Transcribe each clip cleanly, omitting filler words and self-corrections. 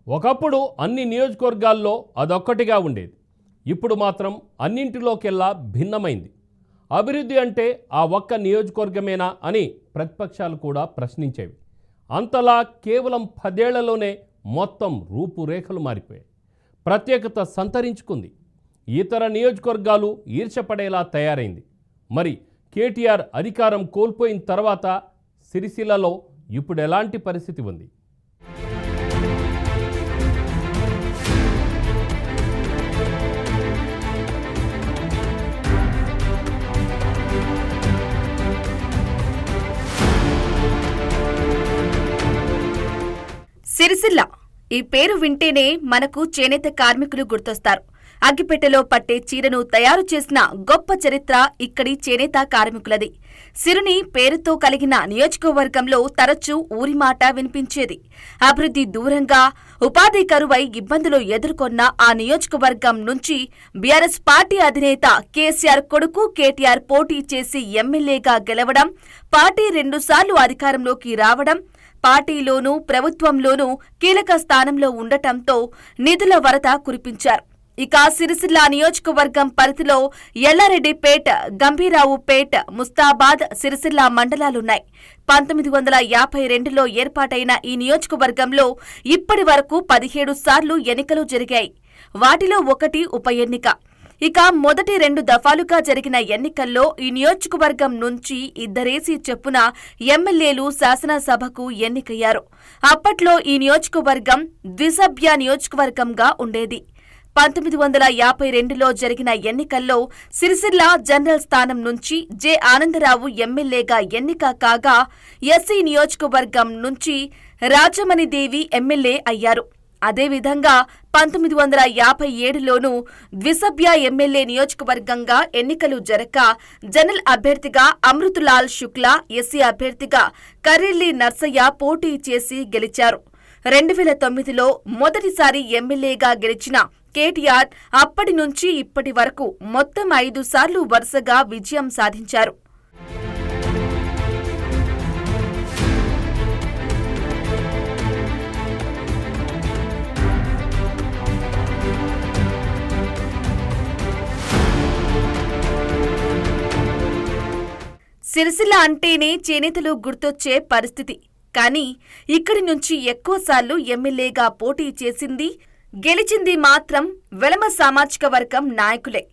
ఒకప్పుడు అన్ని నియోజకవర్గాల్లో అదొక్కటిగా ఉండేది. ఇప్పుడు మాత్రం అన్నింటిలోకెల్లా భిన్నమైంది. అభివృద్ధి అంటే ఆ ఒక్క నియోజకవర్గమేనా అని ప్రతిపక్షాలు కూడా ప్రశ్నించేవి. అంతలా కేవలం 10 ఏళ్లలోనే మొత్తం రూపురేఖలు మారిపోయాయి. ప్రత్యేకత సంతరించుకుంది. ఇతర నియోజకవర్గాలు ఈర్ష్యపడేలా తయారైంది. మరి కేటీఆర్ అధికారం కోల్పోయిన తర్వాత సిరిసిల్లలో ఇప్పుడు ఎలాంటి పరిస్థితి ఉంది? సిరిసిల్ల ఈ పేరు వింటేనే మనకు చేనేత కార్మికులు గుర్తొస్తారు. అగ్గిపెట్టెలో పట్టే చీరను తయారు చేసిన గొప్ప చరిత్ర ఇక్కడి చేనేత కార్మికులది. సిరుని పేరుతో కలిగిన నియోజకవర్గంలో తరచూ ఊరి మాట వినిపించేది. అభివృద్ధి దూరంగా, ఉపాధి కరువై ఇబ్బందులు ఎదుర్కొన్న ఆ నియోజకవర్గం నుంచి బీఆర్ఎస్ పార్టీ అధినేత కేసీఆర్ కొడుకు కేటీఆర్ పోటీ చేసి ఎమ్మెల్యేగా గెలవడం, పార్టీ 2 సార్లు అధికారంలోకి రావడం, పార్టీలోనూ ప్రభుత్వంలోనూ కీలక స్థానంలో ఉండటంతో నిధుల వరద కురిపించారు. ఇక సిరిసిల్ల నియోజకవర్గం పరిధిలో ఎల్లారెడ్డిపేట్, గంభీరావుపేట్, ముస్తాబాద్, సిరిసిల్ల మండలాలున్నాయి. 1952లో ఏర్పాటైన ఈ నియోజకవర్గంలో ఇప్పటి వరకు 17 సార్లు ఎన్నికలు జరిగాయి. వాటిలో ఒకటి ఉప ఎన్నిక. ఇక మొదటి 2 దఫాలుగా జరిగిన ఎన్నికల్లో ఈ నియోజకవర్గం నుంచి 2 చొప్పున ఎమ్మెల్యేలు శాసనసభకు ఎన్నికయ్యారు. అప్పట్లో ఈ నియోజకవర్గం ద్విసభ్య నియోజకవర్గంగా ఉండేది. 1952లో జరిగిన ఎన్నికల్లో సిరిసిల్ల జనరల్ స్థానం నుంచి జె ఆనందరావు ఎమ్మెల్యేగా ఎన్నిక కాగా, ఎస్సీ నియోజకవర్గం నుంచి రాజమణిదేవి ఎమ్మెల్యే అయ్యారు. అదేవిధంగా 1957లోనూ ద్విసభ్య ఎమ్మెల్యే నియోజకవర్గంగా ఎన్నికలు జరగక జనరల్ అభ్యర్థిగా అమృతలాల్ శుక్లా, ఎస్సీ అభ్యర్థిగా కర్రెల్లి నర్సయ్య పోటీ చేసి గెలిచారు. 2009లో మొదటిసారి ఎమ్మెల్యేగా గెలిచిన కేటీఆర్ అప్పటి నుంచి ఇప్పటి వరకు మొత్తం 5 సార్లు వరుసగా విజయం సాధించారు. సిరిసిల్ల అంటేనే చేనేతలు గుర్తొచ్చే పరిస్థితి. కానీ ఇక్కడి నుంచి ఎక్కువసార్లు ఎమ్మెల్యేగా పోటీ చేసింది, గెలిచింది మాత్రం వెలమ సామాజిక వర్గం నాయకులే.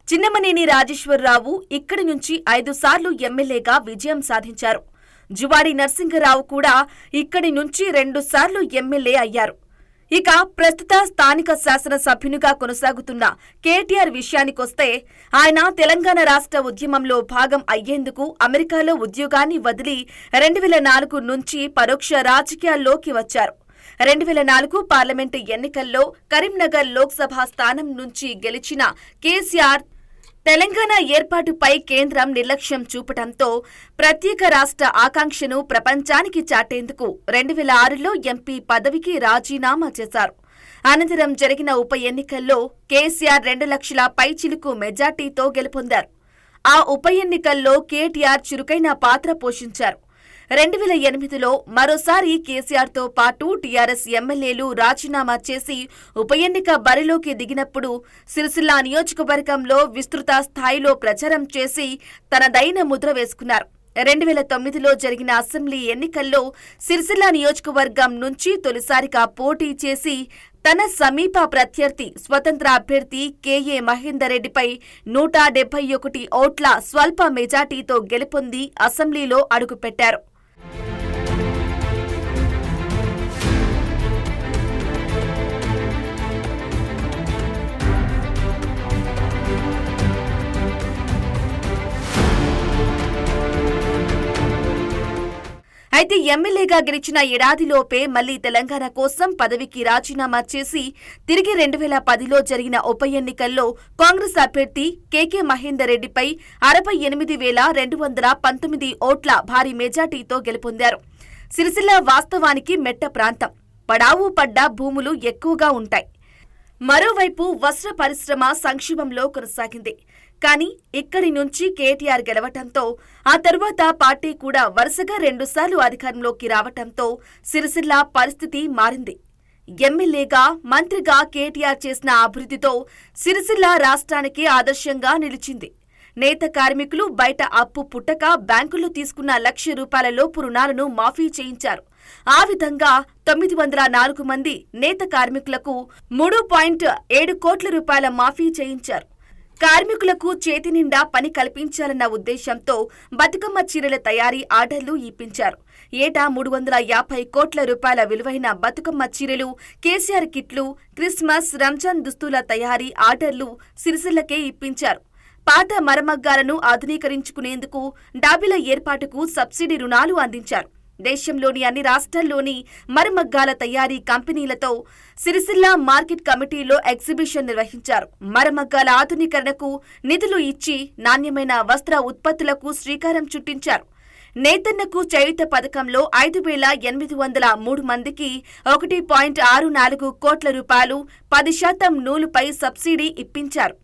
చిన్నమనేని రాజేశ్వరరావు ఇక్కడి నుంచి 5 సార్లు ఎమ్మెల్యేగా విజయం సాధించారు. జువాడి నరసింగరావు కూడా ఇక్కడి నుంచి 2 సార్లు ఎమ్మెల్యే అయ్యారు. ఇక ప్రస్తుత స్థానిక శాసనసభ్యునిగా కొనసాగుతున్న కేటీఆర్ విషయానికొస్తే, ఆయన తెలంగాణ రాష్ట్ర ఉద్యమంలో భాగం అయ్యేందుకు అమెరికాలో ఉద్యోగాన్ని వదిలి 2004 నుంచి పరోక్ష రాజకీయాల్లోకి వచ్చారు. 2004 పార్లమెంటు ఎన్నికల్లో కరీంనగర్ లోక్సభ స్థానం నుంచి గెలిచిన కేసీఆర్ తెలంగాణ ఏర్పాటుపై కేంద్రం నిర్లక్ష్యం చూపటంతో ప్రత్యేక రాష్ట్ర ఆకాంక్షను ప్రపంచానికి చాటేందుకు 2006లో ఎంపీ పదవికి రాజీనామా చేశారు. అనంతరం జరిగిన ఉప ఎన్నికల్లో కేసీఆర్ 2 లక్షల పైచిలుకు మెజార్టీతో గెలుపొందారు. ఆ ఉప ఎన్నికల్లో కేటీఆర్ చురుకైన పాత్ర పోషించారు. 2008లో మరోసారి కేసీఆర్తో పాటు టీఆర్ఎస్ ఎమ్మెల్యేలు రాజీనామా చేసి ఉప ఎన్నిక బరిలోకి దిగినప్పుడు సిరిసిల్ల నియోజకవర్గంలో విస్తృత స్థాయిలో ప్రచారం చేసి తనదైన ముద్ర వేసుకున్నారు. 2009లో జరిగిన అసెంబ్లీ ఎన్నికల్లో సిరిసిల్ల నియోజకవర్గం నుంచి తొలిసారిగా పోటీ చేసి తన సమీప ప్రత్యర్థి స్వతంత్ర అభ్యర్థి కెఏ మహేందర్ రెడ్డిపై 171 ఓట్ల స్వల్ప మెజార్టీతో గెలుపొంది అసెంబ్లీలో అడుగుపెట్టారు. అయితే ఎమ్మెల్యేగా గెలిచిన ఏడాదిలోపే మళ్లీ తెలంగాణ కోసం పదవికి రాజీనామా చేసి తిరిగి 2010లో జరిగిన ఉప ఎన్నికల్లో కాంగ్రెస్ అభ్యర్థి కెకే మహేందర్ రెడ్డిపై 68,219 ఓట్ల భారీ మెజార్టీతో గెలుపొందారు. సిరిసిల్ల వాస్తవానికి మెట్ట ప్రాంతం. పడావు పడ్డ భూములు ఎక్కువగా ఉంటాయి. మరోవైపు వస్త్ర పరిశ్రమ సంక్షేమంలో కొనసాగింది. కానీ ఇక్కడి నుంచి కేటీఆర్ గెలవటంతో ఆ తరువాత పార్టీ కూడా వరుసగా 2 సార్లు అధికారంలోకి రావటంతో సిరిసిల్ల పరిస్థితి మారింది. ఎమ్మెల్యేగా మంత్రిగా కేటీఆర్ చేసిన అభివృద్ధితో సిరిసిల్ల రాష్ట్రానికి ఆదర్శంగా నిలిచింది. నేత కార్మికులు బయట అప్పు పుట్టక బ్యాంకుల్లో తీసుకున్న ₹1,00,000 లోపు రుణాలను మాఫీ చేయించారు. ఆ విధంగా 904 మంది నేత కార్మికులకు ₹3.7 కోట్ల మాఫీ చేయించారు. కార్మికులకు చేతి నిండా పని కల్పించాలన్న ఉద్దేశంతో బతుకమ్మ చీరల తయారీ ఆర్డర్లు ఇప్పించారు. ఏటా ₹350 కోట్ల విలువైన బతుకమ్మ చీరలు, కేసీఆర్ కిట్లు, క్రిస్మస్, రంజాన్ దుస్తుల తయారీ ఆర్డర్లు సిరిసిల్లకే ఇప్పించారు. పాత మరమగ్గాలను ఆధునీకరించుకునేందుకు డాబీల ఏర్పాటుకు సబ్సిడీ రుణాలు అందించారు. దేశంలోని అన్ని రాష్ట్రాల్లోని మరమగ్గాల తయారీ కంపెనీలతో సిరిసిల్ల మార్కెట్ కమిటీలో ఎగ్జిబిషన్ నిర్వహించారు. మరమగ్గాల ఆధునీకరణకు నిధులు ఇచ్చి నాణ్యమైన వస్త్ర ఉత్పత్తులకు శ్రీకారం చుట్టించారు. నేతన్నకు చేయూత పథకంలో 5,803 మందికి ₹1.64 కోట్ల 10% నూలుపై సబ్సిడీ ఇప్పించారు.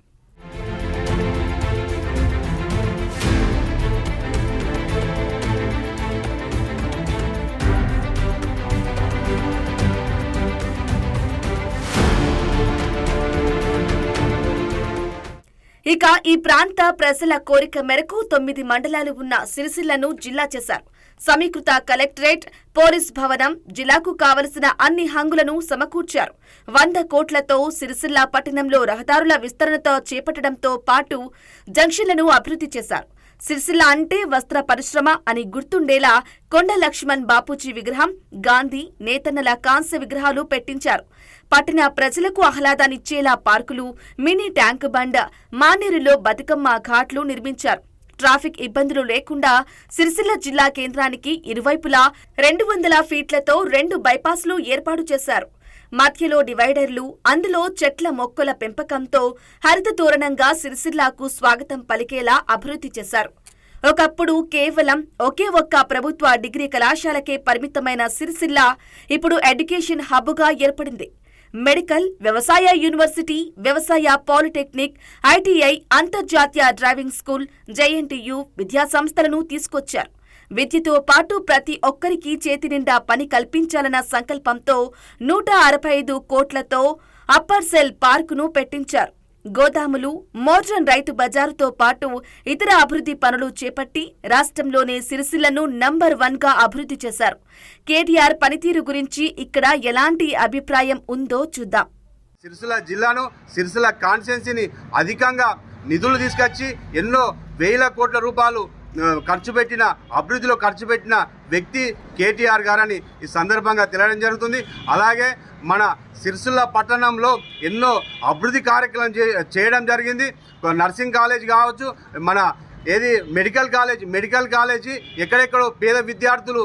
ఇక ఈ ప్రాంత ప్రజల కోరిక మేరకు 9 మండలాలు ఉన్న సిరిసిల్లను జిల్లా చేశారు. సమీకృత కలెక్టరేట్, పోలీస్ భవనం, జిల్లాకు కావలసిన అన్ని హంగులను సమకూర్చారు. 100 కోట్లతో సిరిసిల్ల పట్టణంలో రహదారుల విస్తరణతో చేపట్టడంతో పాటు జంక్షన్లను అభివృద్ధి చేశారు. సిరిసిల్ల అంటే వస్త్ర పరిశ్రమ అని గుర్తుండేలా కొండ లక్ష్మణ్ బాపూజీ విగ్రహం, గాంధీ, నేతన్నల కాంస్య విగ్రహాలు పెట్టించారు. పట్టణ ప్రజలకు ఆహ్లాదాన్నిచ్చేలా పార్కులు, మినీ ట్యాంక్ బండ్, మానేరులో బతుకమ్మ ఘాట్లు నిర్మించారు. ట్రాఫిక్ ఇబ్బందులు లేకుండా సిరిసిల్ల జిల్లా కేంద్రానికి ఇరువైపులా 200 ఫీట్లతో 2 బైపాస్లు ఏర్పాటు చేశారు. మధ్యలో డివైడర్లు, అందులో చెట్ల మొక్కల పెంపకంతో హరిత తోరణంగా సిరిసిల్లాకు స్వాగతం పలికేలా అభివృద్ధి చేశారు. ఒకప్పుడు కేవలం ఒకే ఒక్క ప్రభుత్వ డిగ్రీ కళాశాలకే పరిమితమైన సిరిసిల్ల ఇప్పుడు ఎడ్యుకేషన్ హబ్గా ఏర్పడింది. మెడికల్, వ్యవసాయ యూనివర్సిటీ, వ్యవసాయ పాలిటెక్నిక్, ఐటీఐ, అంతర్జాతీయ డ్రైవింగ్ స్కూల్, జేఎన్టీయూ విద్యా సంస్థలను తీసుకొచ్చారు. విద్యతో పాటు ప్రతి ఒక్కరికి చేతి నిండా పని కల్పించాలన్న సంకల్పంతో 165 కోట్లతో అప్పర్ సెల్ పార్కును పెట్టించారు. గోదాములు, మోడ్రన్ రైతు బజారుతో పాటు ఇతర అభివృద్ధి పనులు చేపట్టి రాష్ట్రంలోనే సిరిసిల్లను నంబర్ 1గా అభివృద్ధి చేశారు. కేటీఆర్ పనితీరు గురించి ఇక్కడ ఎలాంటి అభిప్రాయం ఉందో చూద్దాం. సిరిసిల్ల జిల్లాను, సిరిసిల్ల కాన్స్టిట్యున్సీని అధికంగా నిధులు తీసుకొచ్చి ఎన్నో వేల కోట్ల రూపాయలు అభివృద్ధిలో ఖర్చు పెట్టిన వ్యక్తి కేటీఆర్ గారని ఈ సందర్భంగా తెలియడం జరుగుతుంది. అలాగే మన సిరిసిల్ల పట్టణంలో ఎన్నో అభివృద్ధి కార్యక్రమం చేయడం జరిగింది. నర్సింగ్ కాలేజ్ కావచ్చు, మన మెడికల్ కాలేజీ ఎక్కడెక్కడో పేద విద్యార్థులు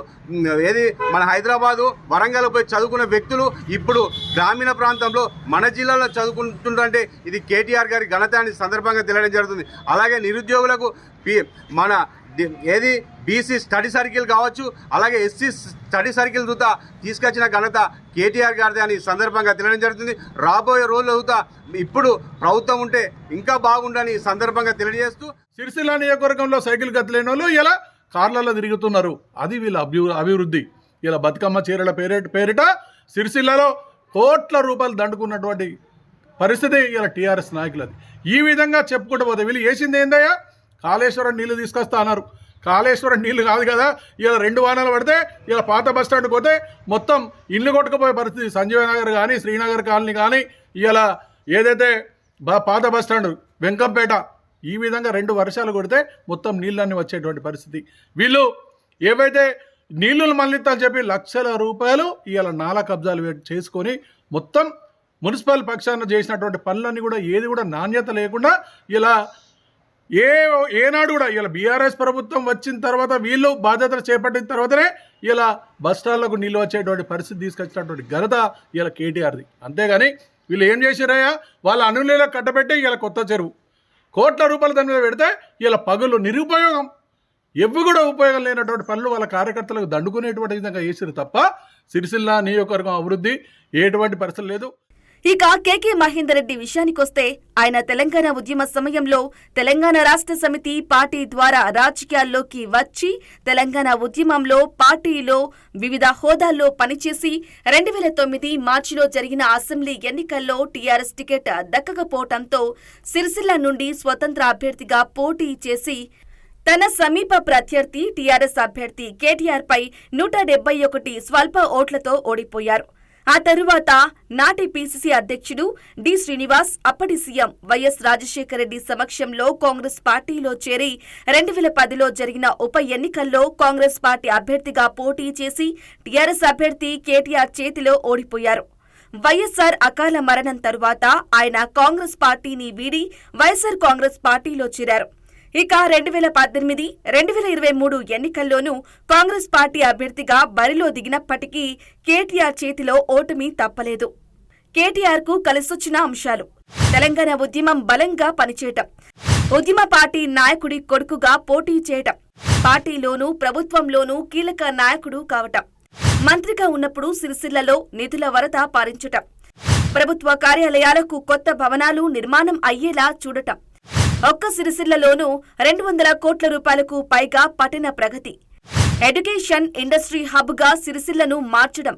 మన హైదరాబాదు, వరంగల్ పోయి చదువుకున్న వ్యక్తులు ఇప్పుడు గ్రామీణ ప్రాంతంలో మన జిల్లాలో చదువుకుంటుంటే ఇది కేటీఆర్ గారి ఘనత అని సందర్భంగా తెలియడం జరుగుతుంది. అలాగే నిరుద్యోగులకు మన బీసీ స్టడీ సర్కిల్ కావచ్చు, అలాగే ఎస్సీ స్టడీ సర్కిల్ చూతా తీసుకొచ్చిన ఘనత కేటీఆర్ గారిది అని సందర్భంగా తెలియడం జరుగుతుంది. రాబోయే రోజులు అవుతా ఇప్పుడు ప్రభుత్వం ఉంటే ఇంకా బాగుండని సందర్భంగా తెలియజేస్తూ, సిరిసిల్ల నియోజకవర్గంలో సైకిల్ గతిలేని వాళ్ళు ఇలా కార్లలో తిరుగుతున్నారు. అది వీళ్ళ అభివృద్ధి. ఇలా బతుకమ్మ చీరల పేరిట సిరిసిల్లలో కోట్ల రూపాయలు దండుకున్నటువంటి పరిస్థితి ఇలా టీఆర్ఎస్ నాయకులది. ఈ విధంగా చెప్పుకుంటూ పోతే వీళ్ళు చేసింది ఏందయ్యా, కాళేశ్వరం నీళ్లు తీసుకొస్తా అన్నారు. కాళేశ్వరం నీళ్లు కాదు కదా, ఇలా 2 వానాలు పడితే ఇలా పాత బస్టాండ్కి పోతే మొత్తం ఇల్లు కొట్టుకుపోయే పరిస్థితి. సంజీవ నగర్ కానీ, శ్రీనగర్ కాలనీ కానీ, ఇలా ఏదైతే పాత బస్టాండ్ వెంకంపేట, ఈ విధంగా 2 వర్షాలు కొడితే మొత్తం నీళ్ళన్నీ వచ్చేటువంటి పరిస్థితి. వీళ్ళు ఏవైతే నీళ్లు మళ్ళిద్దని చెప్పి లక్షల రూపాయలు ఇవాళ నాలా కబ్జాలు చేసుకొని మొత్తం మున్సిపల్ పక్షాన చేసినటువంటి పనులన్నీ కూడా ఏది కూడా నాణ్యత లేకుండా ఇలా ఏనాడు కూడా ఇలా బీఆర్ఎస్ ప్రభుత్వం వచ్చిన తర్వాత వీళ్ళు బాధ్యతలు చేపట్టిన తర్వాతనే ఇలా బస్టాండ్లకు నీళ్ళు వచ్చేటువంటి పరిస్థితి తీసుకొచ్చినటువంటి ఘనత ఇలా కేటీఆర్ది. అంతేగాని వీళ్ళు ఏం చేశారయ్యా, వాళ్ళ అనులేలో కట్టబెట్టి ఇలా కొత్త చెరువు కోట్ల రూపాయలు దాని మీద పెడితే ఇలా పగులు నిరుపయోగం, ఎవ్వి కూడా ఉపయోగం లేనటువంటి పనులు వాళ్ళ కార్యకర్తలకు దండుకునేటువంటి విధంగా చేసారు తప్ప సిరిసిల్ల నియోజకవర్గం అభివృద్ధి ఎటువంటి పరిస్థితి లేదు. ఇక కేకే మహేందర్ రెడ్డి విషయానికొస్తే ఆయన తెలంగాణ ఉద్యమ సమయంలో తెలంగాణ రాష్ట్ర సమితి పార్టీ ద్వారా రాజకీయాల్లోకి వచ్చి తెలంగాణ ఉద్యమంలో పార్టీలో వివిధ హోదాల్లో పనిచేసి 2009 మార్చిలో జరిగిన అసెంబ్లీ ఎన్నికల్లో టీఆర్ఎస్ టికెట్ దక్కకపోవడంతో సిరిసిల్ల నుండి స్వతంత్ర అభ్యర్థిగా పోటీ చేసి తన సమీప ప్రత్యర్థి టీఆర్ఎస్ అభ్యర్థి కేటీఆర్ పై 171 స్వల్ప ఓట్లతో ఓడిపోయారు. ఆ తరువాత నాటి పీసీసీ అధ్యక్షుడు డి శ్రీనివాస్ అప్పటి సీఎం వైఎస్ రాజశేఖర రెడ్డి సమక్షంలో కాంగ్రెస్ పార్టీలో చేరి 2010లో జరిగిన ఉప ఎన్నికల్లో కాంగ్రెస్ పార్టీ అభ్యర్థిగా పోటీ చేసి టీఆర్ఎస్ అభ్యర్థి కేటీఆర్ చేతిలో ఓడిపోయారు. వైఎస్ఆర్ అకాల మరణం తరువాత ఆయన కాంగ్రెస్ పార్టీని వీడి వైఎస్ఆర్ కాంగ్రెస్ పార్టీలో చేరారు. ఇక 2018, 2023 ఎన్నికల్లోనూ కాంగ్రెస్ పార్టీ అభ్యర్థిగా బరిలో దిగినప్పటికీ కేటీఆర్ చేతిలో ఓటమి తప్పలేదు. కేటీఆర్ కు కలిసొచ్చిన అంశాలు: తెలంగాణ ఉద్యమం బలంగా పనిచేయటం, ఉద్యమ పార్టీ నాయకుడి కొడుకుగా పోటీ చేయటం, పార్టీలోనూ ప్రభుత్వంలోనూ కీలక నాయకుడు కావటం, మంత్రిగా ఉన్నప్పుడు సిరిసిల్లలో నిధుల వరద పారించటం, ప్రభుత్వ కార్యాలయాలకు కొత్త భవనాలు నిర్మాణం అయ్యేలా చూడటం, ఒక్క సిరిసిల్లలోనూ 200 కోట్ల రూపాయలకు పైగా పట్టణ ప్రగతి, ఎడ్యుకేషన్ ఇండస్ట్రీ హబ్గా సిరిసిల్లను మార్చడం,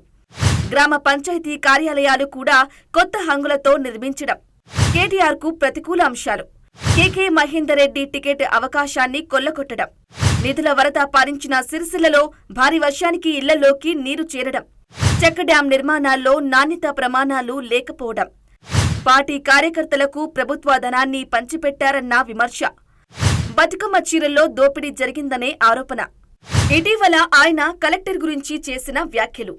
గ్రామ పంచాయతీ కార్యాలయాలు కూడా కొత్త హంగులతో నిర్మించడం కేటీఆర్ కు ప్రతికూల అంశాలు. కేకే మహేందర్ రెడ్డి టికెట్ అవకాశాన్ని కొల్లగొట్టడం, నిధుల వరద పారించిన సిరిసిల్లలో భారీ వర్షానికి ఇళ్లలోకి నీరు చేరడం, చెక్ డ్యాం నిర్మాణాల్లో నాణ్యత ప్రమాణాలు లేకపోవడం, పార్టీ కార్యకర్తలకు ప్రభుత్వ ధనాన్ని పంచిపెట్టారన్న విమర్శ, బతుకమ్మ చీరల్లో దోపిడీ జరిగిందనే ఆరోపణ. ఇటీవల ఆయన కలెక్టర్ గురించి చేసిన వ్యాఖ్యలు.